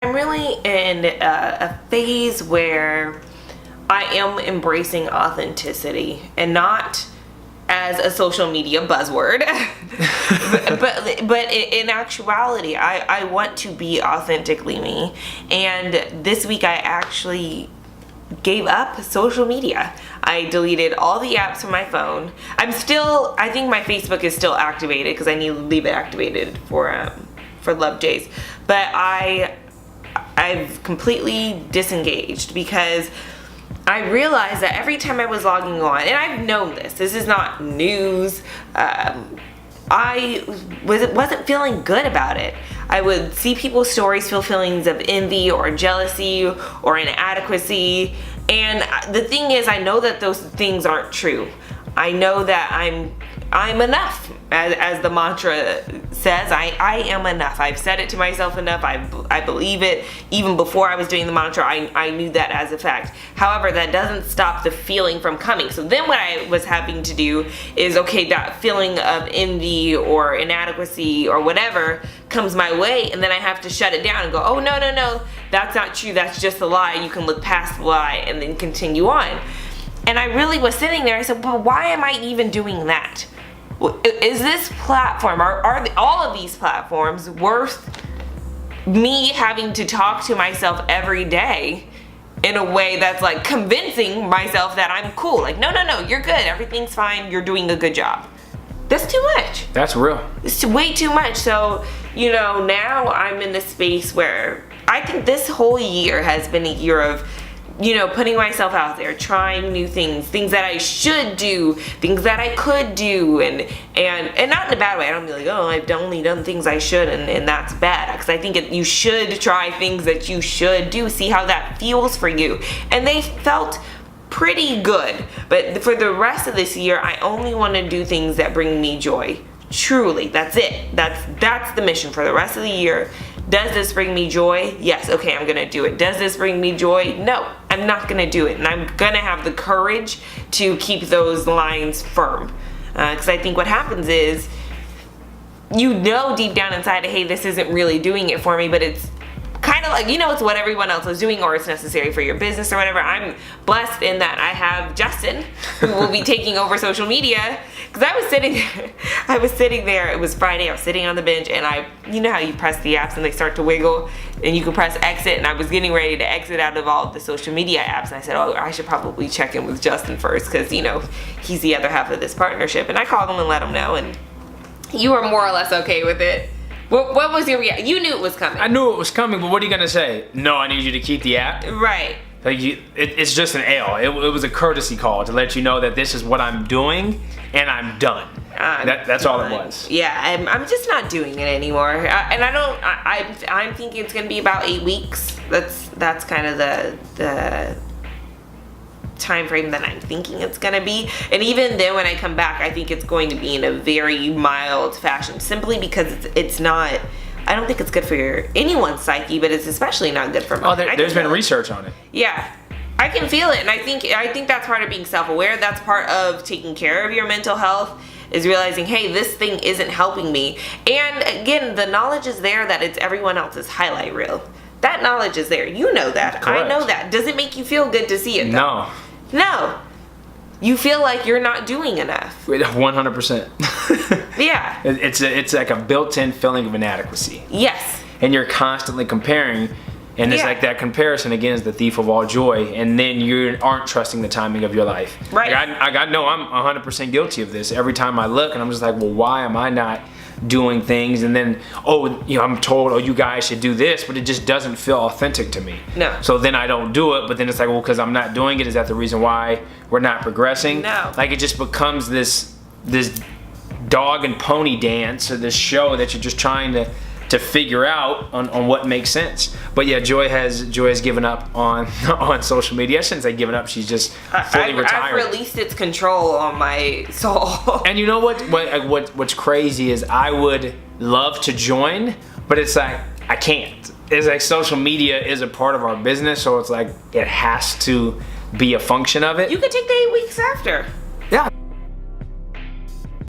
I'm really in a phase where I am embracing authenticity, and not as a social media buzzword, but in actuality, I want to be authentically me. And this week I actually gave up social media. I deleted all the apps from my phone. I think my Facebook is still activated because I need to leave it activated for Love Jays. But I've completely disengaged because I realized that every time I was logging on, and I've known this is not news, I wasn't feeling good about it. I would see people's stories, feel feelings of envy or jealousy or inadequacy. And the thing is, I know that those things aren't true. I know that I'm enough. As the mantra says, I am enough. I've said it to myself enough. I believe it. Even before I was doing the mantra, I knew that as a fact. However, that doesn't stop the feeling from coming. So then what I was having to do is, okay, that feeling of envy or inadequacy or whatever comes my way, and then I have to shut it down and go, oh, no, that's not true. That's just a lie. You can look past the lie and then continue on. And I really was sitting there. I said, but why am I even doing that? Is this platform, are all of these platforms worth me having to talk to myself every day in a way that's like convincing myself that I'm cool? Like, no, you're good. Everything's fine. You're doing a good job. That's too much. That's real. It's way too much. So, now I'm in this space where I think this whole year has been a year of putting myself out there, trying new things that I should do, things that I could do, and not in a bad way. I don't be like, oh, I've only done things I should, and that's bad. Because I think you should try things that you should do, see how that feels for you. And they felt pretty good. But for the rest of this year, I only want to do things that bring me joy. Truly, that's it. That's the mission for the rest of the year. Does this bring me joy? Yes, okay, I'm gonna do it. Does this bring me joy? No, I'm not gonna do it. And I'm gonna have the courage to keep those lines firm. Because I think what happens is, deep down inside, hey, this isn't really doing it for me, but it's kind of like, it's what everyone else is doing, or it's necessary for your business or whatever. I'm blessed in that I have Justin, who will be taking over social media. Because I was sitting there, it was Friday, I was sitting on the bench, and how you press the apps and they start to wiggle, and you can press exit, and I was getting ready to exit out of all the social media apps, and I said, oh, I should probably check in with Justin first, because, he's the other half of this partnership. And I called him and let him know, and you were more or less okay with it. What was your reaction? You knew it was coming. I knew it was coming, but what are you gonna say? No, I need you to keep the app? Right. Like it's just an L. It was a courtesy call to let you know that this is what I'm doing, and I'm done. That's all it was. Yeah, I'm just not doing it anymore. And I'm thinking it's gonna be about 8 weeks. That's kind of the time frame that I'm thinking it's gonna be. And even then, when I come back, I think it's going to be in a very mild fashion, simply because it's not. I don't think it's good for anyone's psyche, but it's especially not good for mine. Oh, there's been research on it. Yeah, I can feel it, and I think that's part of being self-aware. That's part of taking care of your mental health, is realizing, hey, this thing isn't helping me. And again, the knowledge is there that it's everyone else's highlight reel. That knowledge is there. You know that. Correct. I know that. Does it make you feel good to see it, though? No. You feel like you're not doing enough. 100%. Yeah. It's like a built-in feeling of inadequacy. Yes. And you're constantly comparing, and it's like that comparison again is the thief of all joy, and then you aren't trusting the timing of your life. Right. Like I know I'm 100% guilty of this. Every time I look, and I'm just like, well, why am I not doing things? And then, I'm told, oh, you guys should do this, but it just doesn't feel authentic to me. No. So then I don't do it, but then it's like, well, because I'm not doing it, is that the reason why we're not progressing? No. Like, it just becomes this dog and pony dance, or this show that you're just trying to figure out on what makes sense. But yeah, Joy has given up on social media. I shouldn't say given up, she's just fully retired. I've released its control on my soul. And you know what's crazy is I would love to join, but it's like I can't. It's like social media is a part of our business, so it's like it has to be a function of it. You could take the 8 weeks after.